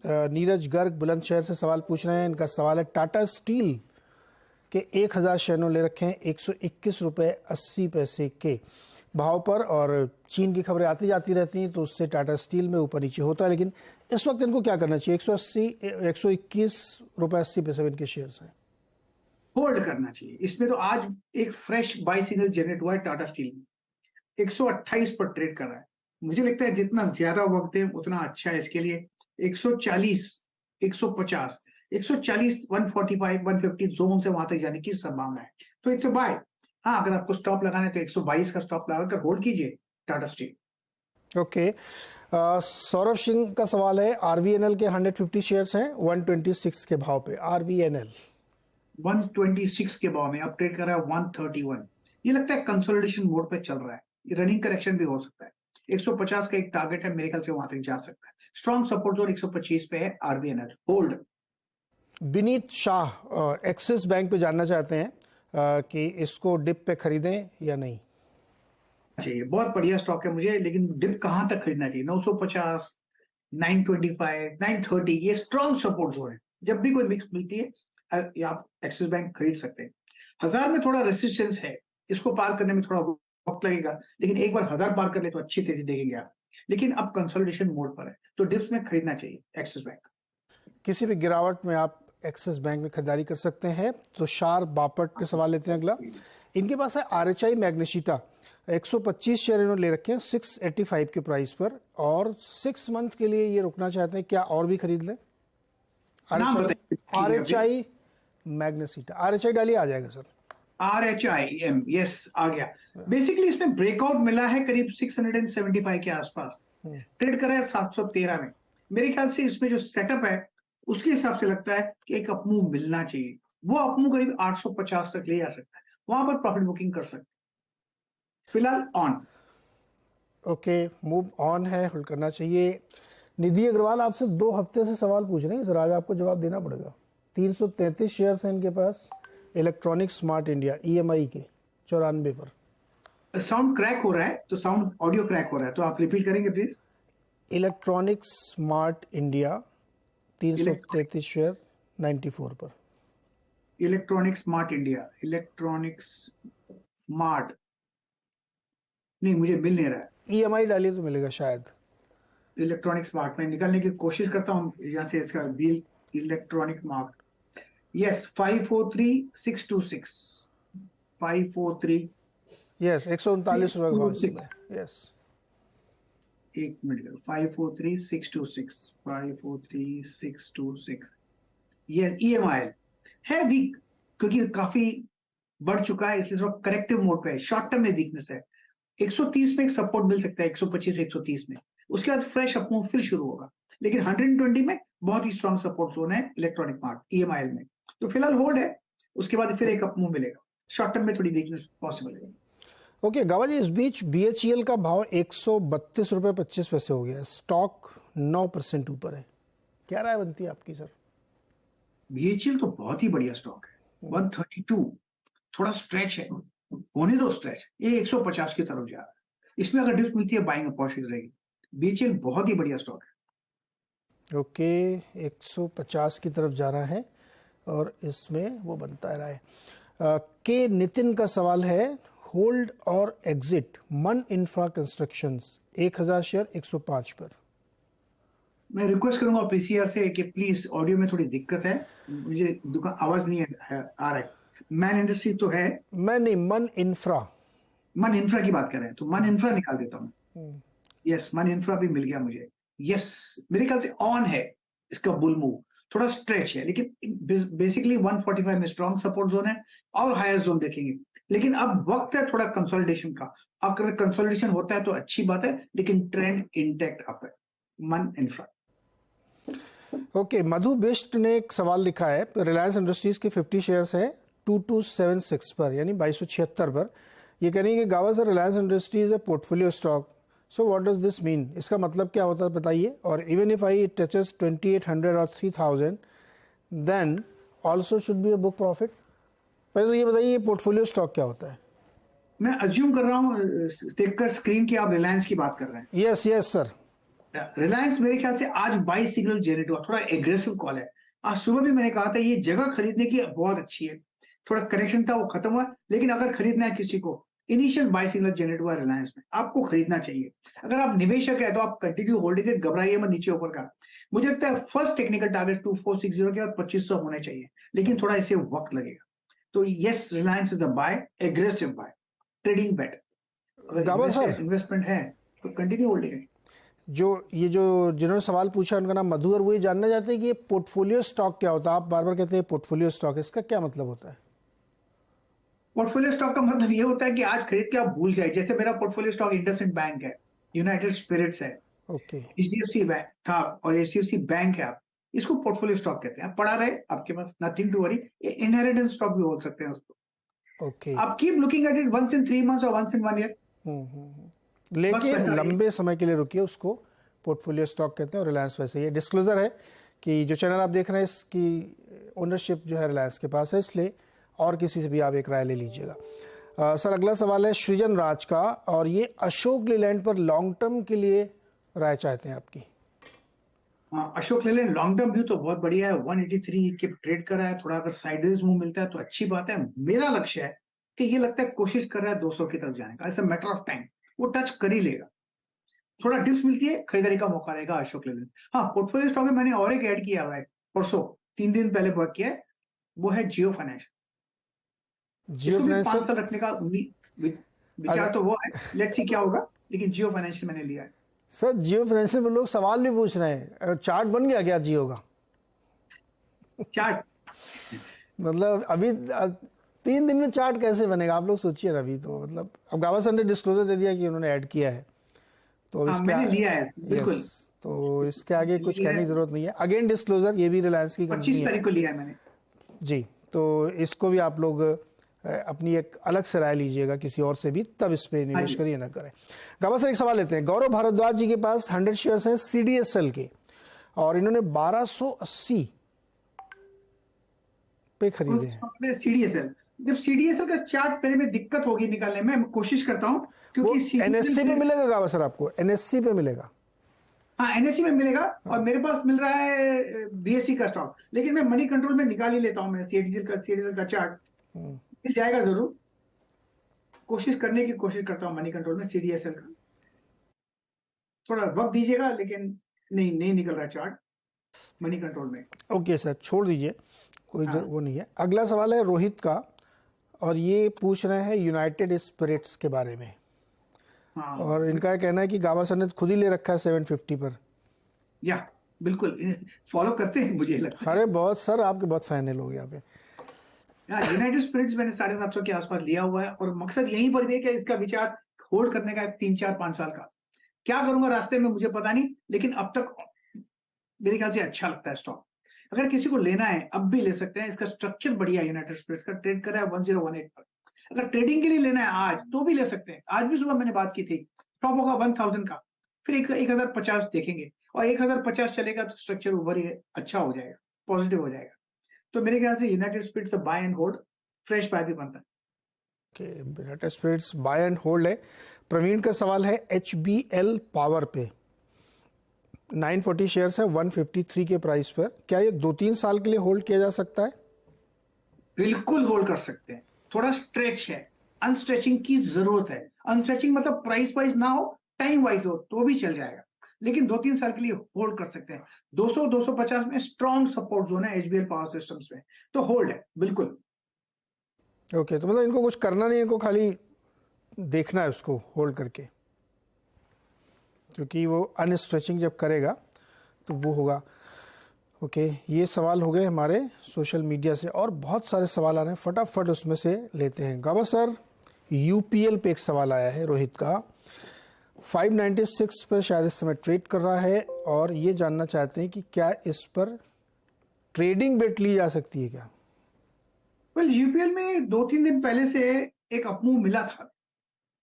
नीरज गर्ग बुलंदशहर से सवाल पूछ रहे हैं। इनका सवाल है टाटा स्टील के 1000 शेयर ले रखे हैं 121 रुपये 80 पैसे के भाव पर, और चीन की खबरें आती जाती रहती हैं तो उससे टाटा स्टील में ऊपर नीचे होता है। लेकिन इस वक्त इनको क्या करना चाहिए? 121 रुपये 80 पैसे इनके शेयर्स हैं, होल्ड करना चाहिए। इसमें तो आज एक फ्रेश बाई सिग्नल जनरेट हुआ है टाटा स्टील में, 128 पर ट्रेड कर रहा है। मुझे लगता है जितना ज्यादा वक्त है उतना अच्छा है इसके लिए। 140, 150, 140, 145, 150 जोन से वहां तक जाने की संभावना है, तो इट्स अ बाय। हाँ, अगर आपको स्टॉप लगाना है तो 122 का स्टॉप लगाकर होल्ड कीजिए टाटा स्टील। ओके। सौरभ सिंह का सवाल है, आरवीएनएल के 150 शेयर्स हैं 126 के भाव पे। आरवीएनएल 126 के भाव में अब ट्रेड कर रहा है 131। ये लगता है कंसोलिडेशन मोड पे चल रहा है, रनिंग करेक्शन भी हो सकता है। 150 का एक टारगेट है, मेरे ख्याल से वहां तक जा सकता है। स्ट्रॉन्ग सपोर्ट जोन 125 पे है RBNL, hold. Vineet Shah axis bank पे जानना चाहते हैं कि इसको डिप पे खरीदें या नहीं। चाहिए, बहुत बढ़िया स्टॉक है मुझे, लेकिन डिप कहां तक खरीदना चाहिए? 950, 925, 930, ये स्ट्रॉन्ग सपोर्ट जोन है। जब भी कोई मिक्स मिलती है आप एक्सिस बैंक खरीद सकते हैं। 1000 में थोड़ा रेसिस्टेंस है, इसको पार करने में थोड़ा वक्त लगेगा, लेकिन एक बार 1000 पार कर ले तो अच्छी तेजी देखेंगे आप। लेकिन अब कंसोलिडेशन मोड पर है तो डिप्स में खरीदना चाहिए एक्सिस बैंक। किसी भी गिरावट में आप एक्सिस बैंक में खरीदारी कर सकते हैं। तो शार बापट के सवाल लेते हैं अगला। इनके पास है आरएचआई मैग्नेशिटा, 125 शेयर इन्होंने ले रखे हैं 685 के प्राइस पर, और 6 मंथ के लिए ये रुकना चाहते हैं। क्या और भी खरीद लें? आरएचआई मैग्नेशिटा, आरएचआई डालिए, आ जाएगा सर। RHIM, यस आ गया। बेसिकली इसमें ब्रेकआउट मिला है करीब 675 के आसपास, ट्रेड कर रहा है 713 में। मेरे ख्याल से इसमें जो सेटअप है उसके हिसाब से लगता है कि एक अपमूव मिलना चाहिए। वो अपमूव करीब 850 तक ले जा सकता है, वहां पर प्रॉफिट बुकिंग कर सकते हैं। फिलहाल ऑन। ओके, मूव ऑन है, होल्ड करना चाहिए। निधि अग्रवाल आपसे 2 हफ्ते से सवाल पूछ रहे हैं सर, आज आपको जवाब देना पड़ेगा। 333 शेयर्स हैं इनके पास इलेक्ट्रॉनिक स्मार्ट इंडिया EMI के 94 पर। साउंड क्रैक हो रहा है, तो साउंड ऑडियो क्रैक हो रहा है, तो आप रिपीट करेंगे please. Electronic smart India 333 share 94 पर। Electronic smart India, electronic smart नहीं, मुझे मिल नहीं रहा है। EMI डालिए तो मिलेगा शायद। इलेक्ट्रॉनिक स्मार्ट में निकालने की कोशिश करता हूँ यहाँ से इसका bill. Electronic mart, yes 543626, 543, yes 139 रुपए भाव में। यस एक मिनट, 543626, 543626, ये EMI है वीक, क्योंकि काफी बढ़ चुका है, इसलिए थोड़ा करेक्टिव मोड पे है। शॉर्ट टर्म में वीकनेस है। 130 में एक सपोर्ट मिल सकता है, 125 130 में, उसके बाद फ्रेश अपमूव फिर शुरू होगा। लेकिन 120 में बहुत ही स्ट्रॉन्ग सपोर्ट जोन है इलेक्ट्रॉनिक मार्ट EMI में, तो फिलहाल होल्ड है। उसके बाद फिर एक अपमूव मिलेगा, शॉर्ट टर्म में थोड़ी वीकनेस पॉसिबल है। ओके गावा जी, इस बीच BHEL का भाव 132 रुपये 25 पैसे हो गया, स्टॉक 9% ऊपर है। क्या राय बनती है आपकी सर? BHEL तो बहुत ही बढ़िया स्टॉक है। 132 थोड़ा स्ट्रेच है, होने दो स्ट्रेच। ये 150 की तरफ जा रहा है, इसमें अगर डिप मिलती है बाइंग अपॉर्चुनिटी रहेगी। BHEL बहुत ही बढ़िया स्टॉक है। ओके 150 की तरफ जा रहा है और इसमें वो बनता रहा है। के नितिन का सवाल है, होल्ड और एग्जिट मन इंफ्रा कंस्ट्रक्शंस 1000 शेयर 105 पर। मैं रिक्वेस्ट करूंगा PCR से कि प्लीज, ऑडियो में थोड़ी दिक्कत है, मुझे दुकान आवाज नहीं आ रहा है। मैन इंडस्ट्री तो है, मैं नहीं, मन इंफ्रा। मन इंफ्रा की बात कर रहे हैं तो मन इंफ्रा निकाल देता हूँ। यस, मन इंफ्रा भी मिल गया मुझे। यस, मेरे ख्याल से ऑन है इसका बुल मूव। थोड़ा स्ट्रेच है, लेकिन बेसिकली 145 में स्ट्रॉन्ग सपोर्ट जोन है और हायर जोन देखेंगे। लेकिन अब वक्त है थोड़ा कंसोलिडेशन का। अगर कंसोलिडेशन होता है तो अच्छी बात है, लेकिन ट्रेंड इंटैक्ट अप है मन इंफ्रा। ओके, मधु बिष्ट ने एक सवाल लिखा है, रिलायंस इंडस्ट्रीज के 50 शेयर्स है 2276 पर, यानी 2276 पर। ये कह रही है कि गावा सर, रिलायंस इंडस्ट्रीज है portfolio stock, so what does this mean? इसका मतलब क्या होता है बताइए। और इवन इफ आई टचेस 2800 और 3000 then also should be a book profit. पहले तो ये बताइए, ये पोर्टफोलियो स्टॉक क्या होता है? मैं अज्यूम कर रहा हूँ देखकर स्क्रीन की आप रिलायंस की बात कर रहे हैं। Yes yes sir. रिलायंस मेरे ख्याल से आज बाई सिग्नल जनरेट हुआ, थोड़ा एग्रेसिव कॉल है। आज सुबह भी मैंने कहा था ये जगह खरीदने की बहुत अच्छी है। थोड़ा करेक्शन था वो खत्म हुआ, लेकिन अगर खरीदना है किसी को, इनिशियल बाय सिग्नल जनरेट हुआ रिलायंस में, आपको खरीदना चाहिए। अगर आप निवेशक है तो आप कंटिन्यू होल्डिंग है, घबराइए मत नीचे ऊपर का। मुझे लगता है फर्स्ट टेक्निकल टारगेट 2460 के और 2500 होने चाहिए, लेकिन थोड़ा इसे वक्त लगेगा। तो yes, Reliance is a buy, aggressive buy, trading bet. अगर गाबा सर, इन्वेस्टमेंट है तो कंटिन्यू होल्डिंग है। जो जिन्होंने सवाल पूछा उनका नाम मधु, और वो ये जानना चाहते हैं कि ये पोर्टफोलियो स्टॉक क्या होता है। आप बार बार कहते हैं पोर्टफोलियो स्टॉक, इसका क्या मतलब होता है? पोर्टफोलियो स्टॉक का मतलब ये होता है कि आज खरीद के आप भूल जाए। जैसे मेरा पोर्टफोलियो स्टॉक इंडसइंड बैंक है, यूनाइटेड स्पिरिट्स है, ओके। एचडीएफसी बैंक था और एचडीएफसी बैंक है। आप इसको पोर्टफोलियो स्टॉक कहते हैं। आप पढ़ा रहे, आपके पास nothing to worry, inheritance stock भी बोल सकते हैं उसको। ओके। आप keep looking at it once in 3 months और वंस इन 1 ईयर। बस लेके वैसा ही। लंबे समय के लिए रुकिए, उसको पोर्टफोलियो स्टॉक कहते हैं। और रिलायंस वैसे ये डिस्क्लोजर है कि जो चैनल आप देख रहे हैं इसकी ओनरशिप जो है रिलायंस के पास है, इसलिए और किसी से भी आप एक राय ले लीजिएगा। सर अगला सवाल है सृजन राज का, और ये अशोक लेलैंड पर लॉन्ग टर्म के लिए राय चाहते हैं आपकी। Ashok Leyland long term view तो बहुत बढ़िया है। 183 के ट्रेड कर रहा है, थोड़ा अगर साइडवेज मूव मिलता है तो अच्छी बात है। मेरा लक्ष्य है कि ये लगता है कोशिश कर रहा है 200 की तरफ जाने का। It's a matter of time, वो टच कर ही लेगा। थोड़ा डिप्स मिलती है, खरीदारी का मौका रहेगा अशोक लेलैंड। हाँ, पोर्टफोलियो स्टॉक में मैंने और एक ऐड किया हुआ है, परसों 3 दिन पहले वर्क किया है, वो है जियो फाइनेंस। जियो इसको भी 5 फाइनेंस साल रखने का विचार तो वो है। लेट्स सी क्या होगा, लेकिन जियो फाइनेंशियल मैंने लिया है। सर जियो फाइनेंशियल में लोग सवाल भी पूछ रहे हैं, चार्ट बन गया क्या जियो का? चार्ट मतलब अभी 3 दिन में चार्ट कैसे बनेगा? आप लोग सोचिए ना। अभी तो मतलब अब गावा सर ने डिस्क्लोजर दे दिया कि उन्होंने ऐड किया है, तो अब इसके मैंने लिया है बिल्कुल। यस, तो इसके आगे कुछ लिया कहने है, की जरूरत नहीं है। अगेन डिस्क्लोजर, ये भी रिलायंस की कंपनी 25 है तारीख को लिया है मैंने। जी। तो इसको भी आप लोग अपनी एक अलग से राय लीजिएगा किसी और से भी, तब इस पे निवेश करिए, ना करें। गावा सर एक सवाल लेते हैं। गौरव भारद्वाज जी के पास 100 शेयर्स हैं CDSL के, और इन्होंने 1280 पे खरीदे हैं। सीडीएसएल, जब सीडीएसएल का चार्ट पहले में दिक्कत होगी निकालने में, मैं कोशिश करता हूं, वो क्योंकि NSE पे CDSL मिलेगा गावा सर, आपको NSE पे मिलेगा। हाँ एनएससी में मिलेगा। और मेरे पास मिल रहा है बीएससी का स्टॉक, लेकिन मैं मनी कंट्रोल में निकाल ही लेता हूं। मैं सीडीएसएल का चार्ट मिल जाएगा जरूर। कोशिश करने की कोशिश करता हूं मनी कंट्रोल में सीडीएसएल का। थोड़ा वक्त दीजिएगा, लेकिन नहीं निकल रहा चार्ट मनी कंट्रोल में। ओके सर, छोड़ दीजिए, कोई हाँ। वो नहीं है। अगला सवाल है रोहित का, और ये पूछ रहे हैं यूनाइटेड स्पिरिट्स के बारे में। हाँ और इनका कहना है कि गावा सर ने खुद ही ले रखा है 750 पर। या बिल्कुल फॉलो करते हैं मुझे लगता है। अरे बहुत सर, आपके बहुत फैन है लोग यहाँ पे। यूनाइटेड स्पिरिट्स मैंने 750 के आसपास लिया हुआ है, और मकसद यहीं पर भी है कि इसका विचार होल्ड करने का है 3-4-5 साल का। क्या करूंगा रास्ते में मुझे पता नहीं, लेकिन अब तक मेरे ख्याल से अच्छा लगता है स्टॉक। अगर किसी को लेना है अब भी ले सकते हैं। इसका स्ट्रक्चर बढ़िया है, यूनाइटेड स्पिरिट्स का ट्रेड कर रहा है 1018 पर। अगर ट्रेडिंग के लिए लेना है आज तो भी ले सकते हैं। आज भी सुबह मैंने बात की थी, टॉप होगा 1000 का, फिर 1050 देखेंगे, और 1050 चलेगा तो स्ट्रक्चर ऊपर ही अच्छा हो जाएगा, पॉजिटिव हो जाएगा। तो मेरे ख्याल से United Spirits buy and hold, fresh buy भी बनता है। United Spirits buy and hold है। प्रवीण का सवाल है HBL पावर पे 940 शेयर्स है 153 के प्राइस पर, क्या ये 2-3 साल के लिए होल्ड किया जा सकता है? बिल्कुल होल्ड कर सकते हैं। थोड़ा स्ट्रेच है, अनस्ट्रेचिंग की जरूरत है। अनस्ट्रेचिंग मतलब प्राइस वाइज ना हो, टाइम वाइज हो तो भी चल जाएगा, लेकिन 2-3 साल के लिए होल्ड कर सकते हैं। 200-250 में स्ट्रॉन्ग सपोर्ट जोन है HBL पावर सिस्टम्स में, तो होल्ड है बिल्कुल। ओके, तो मतलब इनको कुछ करना नहीं, इनको खाली देखना है उसको होल्ड करके, क्योंकि वो अनस्ट्रेचिंग जब करेगा तो वो होगा। ओके, ये सवाल हो गए हमारे सोशल मीडिया से, और बहुत सारे सवाल आ रहे हैं, फटाफट उसमें से लेते हैं। गावा सर UPL पे एक सवाल आया है रोहित का, 596 पर शायद इस समय ट्रेड कर रहा है, और ये जानना चाहते हैं कि क्या इस पर ट्रेडिंग बेट ली जा सकती है क्या? वेल, UPL में 2-3 दिन पहले से एक अपमूव मिला था।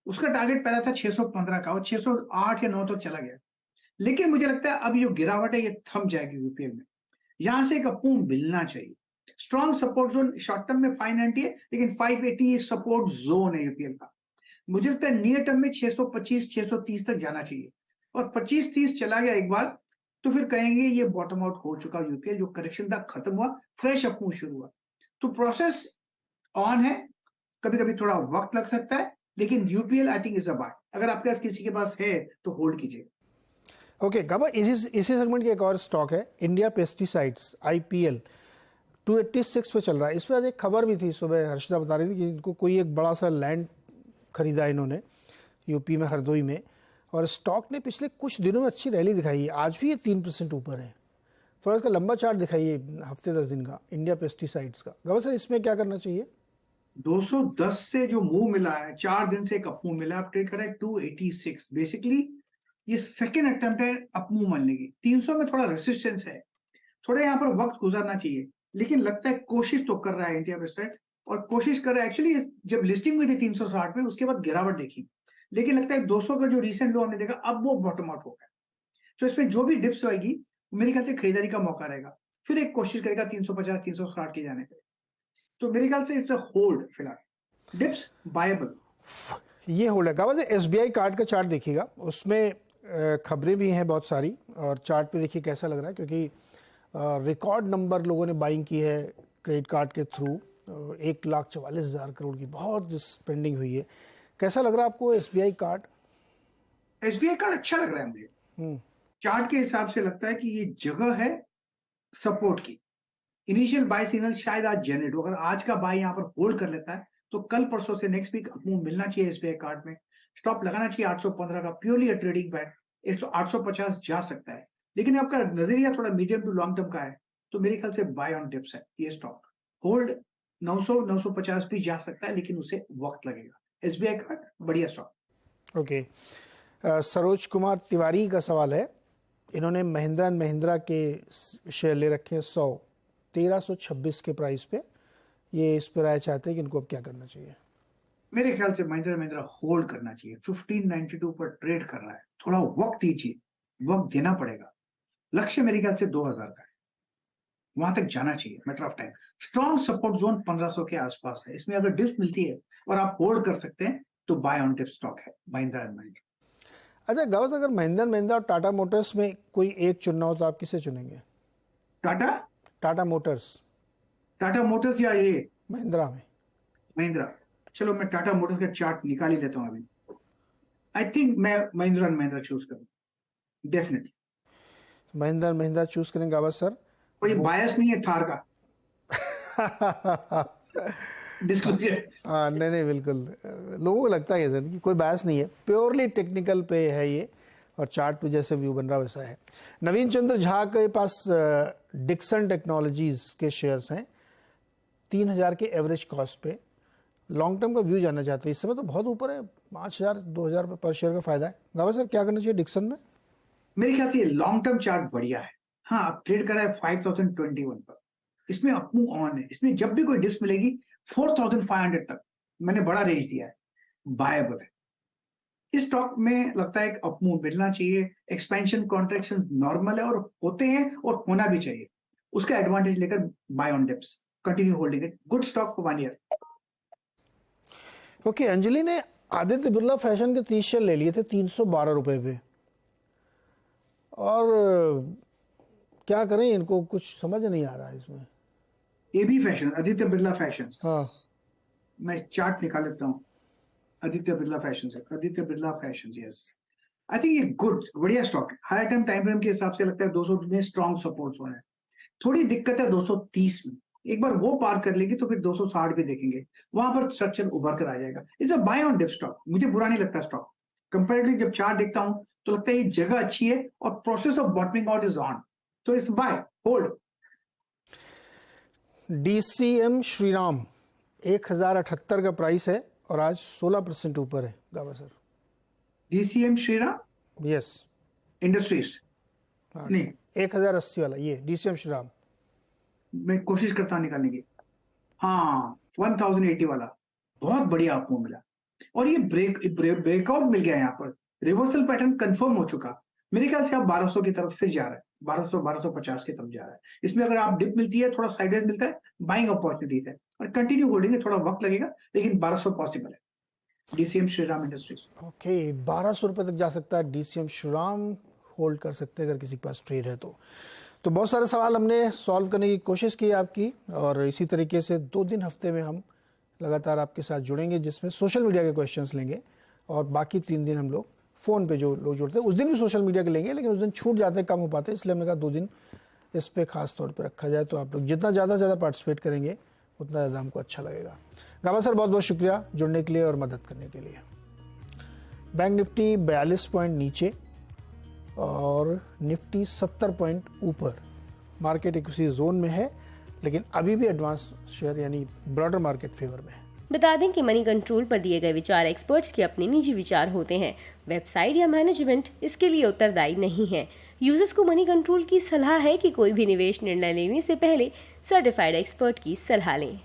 उसका टारगेट पहला था 615 का, और 608 या 9 तक चला गया। लेकिन मुझे लगता है अब जो गिरावट है ये थम जाएगी UPL में। यहां से एक अपमूव मिलना चाहिए। Strong support zone short term में 590 है, लेकिन 580 सपोर्ट जोन है UPL का। मुझे लगता है नियर टर्म में 625-630 तक जाना चाहिए। और 25-30 चला गया एक बार, तो फिर कहेंगे ये बॉटम आउट हो चुका यूपीएल, जो करेक्शन था खत्म हुआ, फ्रेश अप मूव शुरू हुआ। तो प्रोसेस ऑन है, कभी-कभी थोड़ा वक्त लग सकता है, लेकिन UPL I think is a buy. अगर आपके पास किसी के पास है तो होल्ड कीजिए। ओके गाबा, इसी सेगमेंट की एक और स्टॉक है इंडिया पेस्टिसाइड्स IPL, 286 पे चल रहा है। इस पर आज एक खबर भी थी सुबह, हर्षदा बता रही थी कि इनको कोई एक बड़ा सा लैंड खरीदा इन्होंने यूपी में, हरदोई में, और स्टॉक ने पिछले कुछ दिनों में अच्छी रैली दिखाई है। आज भी ये 3% ऊपर है। थोड़ा इसका लंबा चार्ट दिखाइए, हफ्ते 10 दिन का, इंडिया पेस्टिसाइड्स का। गाबा सर, इसमें क्या करना चाहिए? 210 से जो मूव मिला है, 4 दिन से एक अप मूव मिला है, आप ट्रेड कर रहे हैं 286। बेसिकली ये सेकंड अटेम्प्ट है अप मूव मारने की। 300 में थोड़ा रेसिस्टेंस है, थोड़ा यहाँ पर वक्त गुजारना चाहिए, लेकिन लगता है कोशिश तो कर रहा है इंडिया पेस्टिसाइड, और कोशिश कर रहा है। एक्चुअली जब लिस्टिंग हुई थी 360 में, उसके बाद गिरावट देखी, लेकिन लगता है 200 का जो रिसेंट लो हमने देखा, अब वो बॉटम आउट हो गया। तो इसमें जो भी डिप्स आएगी, मेरे ख्याल से खरीदारी का मौका रहेगा, फिर एक कोशिश करेगा 350 360 के जाने पे। तो मेरे ख्याल से इट्स अ होल्ड फिलहाल, डिप्स बायबल। ये होल्ड है। गाबा सर, SBI कार्ड का चार्ट देखिएगा, उसमें खबरें भी हैं बहुत सारी, और चार्ट पे देखिए कैसा लग रहा है, क्योंकि रिकॉर्ड नंबर लोगों ने बाइंग की है क्रेडिट कार्ड के थ्रू। 1,44,000 करोड़ की बहुत स्पेंडिंग हुई है। कैसा लग रहा है आपको SBI कार्ड? एसबीआई कार्ड अच्छा लग रहा है मुझे। चार्ट के हिसाब से लगता है कि ये जगह है सपोर्ट की। इनिशियल बाय सिग्नल शायद आज जनरेट हो, अगर आज का बाय यहाँ पर होल्ड कर लेता है, तो कल परसों से नेक्स्ट वीक मूव मिलना चाहिए एसबीआई कार्ड में। स्टॉप लगाना चाहिए 815 का, प्योरली अ ट्रेडिंग बैट। 850 जा सकता है, लेकिन आपका नजरिया थोड़ा मीडियम टू लॉन्ग टर्म का है, तो मेरे ख्याल से बाय ऑन डिप्स है ये स्टॉक। होल्ड 900 950 भी जा सकता है, लेकिन उसे वक्त लगेगा। एसबीआई कार्ड बढ़िया स्टॉक। ओके। सरोज कुमार तिवारी का सवाल है, इन्होंने महिंद्रा एंड महिंद्रा के शेयर ले रखे हैं 100, 1326 के प्राइस पे। ये इस पर राय चाहते हैं कि इनको अब क्या करना चाहिए? मेरे ख्याल से महिंद्रा महिंद्रा होल्ड करना चाहिए। 1592 पर ट्रेड कर रहा है, थोड़ा वक्त दीजिए, वक्त देना पड़ेगा। लक्ष्य मेरे ख्याल से 2000 का है, वहां तक जाना चाहिए, matter of time. Strong support zone 1500 के आसपास है, इसमें अगर डिप्स मिलती है और आप होल्ड कर सकते हैं, तो बाय ऑन डिप स्टॉक है महिंद्रा एंड महिंद्रा। अच्छा गावत, अगर महिंद्रा महिंद्रा और टाटा मोटर्स में कोई एक चुनना हो तो आप किसे चुनेंगे? टाटा टाटा मोटर्स, टाटा मोटर्स या ये महिंद्रा में? महिंद्रा? चलो मैं टाटा मोटर्स का चार्ट निकाल ही लेता हूँ अभी। आई थिंक मैं महिंद्रा एंड महिंद्रा चूज करूँ डेफिनेटली। महिंद्रा महिंद्रा चूज करेंगे गावत सर? कोई बायस नहीं है थार का, डिस्क्लोजर। हाँ, नहीं नहीं, बिल्कुल। लोगों को लगता है सर कि कोई बायस नहीं है, प्योरली टेक्निकल पे है ये, और चार्ट पे जैसे व्यू बन रहा वैसा है। नवीन चंद्र झा के पास डिक्सन टेक्नोलॉजीज के शेयर्स हैं 3000 के एवरेज कॉस्ट पे। लॉन्ग टर्म का व्यू जानना चाहते हैं। इस समय तो बहुत ऊपर है, 5000 2000 रुपये पर शेयर का फायदा है। गावा सर, क्या करना चाहिए डिक्सन में? मेरे ख्याल से लॉन्ग टर्म चार्ट बढ़िया है। हाँ, अब ट्रेड करा है 5021 पर, इसमें अप मूव ऑन है। इसमें जब भी कोई डिप्स मिलेगी 4500 तक मैंने बड़ा रेंज दिया है, बायबल है। इस स्टॉक में लगता है अप मूव मिलना चाहिए। एक्सपेंशन कॉन्ट्रैक्शन नॉर्मल है और होते हैं और होना भी चाहिए, उसका एडवांटेज लेकर buy on dips, continue holding it, good stock for 1 year. Okay, Anjali ने आदित्य बिरला फैशन के 30 शेयर ले लिए थे 312 रुपए पे, और क्या करें, इनको कुछ समझ नहीं आ रहा है इसमें। AB fashion, Aditya Birla fashion. हाँ, मैं चार्ट निकाल लेता हूँ आदित्य बिरला फैशन से। Aditya Birla fashion, yes, I think ये गुड बढ़िया स्टॉक है। हाई टाइम टाइम फ्रेम के हिसाब से लगता है 200 में स्ट्रॉन्ग सपोर्ट जोन है। थोड़ी दिक्कत है 230 में, एक बार वो पार कर लेगी तो फिर 260 भी देखेंगे, वहां पर स्ट्रक्चर उभर कर आ जाएगा। It's a buy on dip stock, मुझे बुरा नहीं लगता स्टॉक। कंपैरेटिवली जब चार्ट देखता हूं तो लगता है ये जगह अच्छी है और process of bottoming out is on, तो it's buy hold. DCM Shriram 1078 का प्राइस है, और आज 16% ऊपर है। गावा sir? DCM Shriram yes, industries नहीं, 1080 वाला ये DCM श्रीराम। मैं कोशिश करता हूं निकालने की। हाँ, 1080 वाला बहुत बढ़िया आपको मिला, और ये ब्रेकआउट मिल गया। यहाँ पर रिवर्सल पैटर्न कंफर्म हो चुका। मेरे ख्याल से आप 1200 की तरफ फिर जा रहा है, 1200 1250 की तरफ जा रहा है। इसमें अगर आप डिप मिलती है, थोड़ा साइडवेज मिलता है, बाइंग अपॉर्चुनिटीज है, और कंटिन्यू होल्डिंग है। थोड़ा वक्त लगेगा, लेकिन 1200 पॉसिबल है। DCM Shriram industries. ओके, 1200 रुपये तक जा सकता है DCM श्रीराम, होल्ड कर सकते हैं अगर किसी के पास ट्रेड है तो बहुत सारे सवाल हमने सॉल्व करने की कोशिश की आपकी, और इसी तरीके से 2 दिन हफ्ते में हम लगातार आपके साथ जुड़ेंगे, जिसमें सोशल मीडिया के क्वेश्चंस लेंगे, और बाकी 3 दिन हम लोग फ़ोन पे जो लोग जुड़ते हैं उस दिन भी सोशल मीडिया के लेंगे, लेकिन उस दिन छूट जाते हैं, कम हो पाते हैं, इसलिए हमने कहा 2 दिन इस पे खास तौर पे रखा जाए, तो आप लोग जितना ज़्यादा पार्टिसिपेट करेंगे उतना ज़्यादा हमको अच्छा लगेगा। गामा सर, बहुत बहुत शुक्रिया जुड़ने के लिए और मदद करने के लिए। बैंक निफ्टी 42 पॉइंट नीचे और निफ्टी 70 पॉइंट ऊपर, मार्केट एक उसी जोन में है, लेकिन अभी भी एडवांस शेयर यानी ब्रॉडर मार्केट फेवर में है। बता दें कि मनी कंट्रोल पर दिए गए विचार एक्सपर्ट्स के अपने निजी विचार होते हैं। वेबसाइट या मैनेजमेंट इसके लिए उत्तरदायी नहीं है। यूजर्स को मनी कंट्रोल की सलाह है कि कोई भी निवेश निर्णय लेने से पहले सर्टिफाइड एक्सपर्ट की सलाह लें।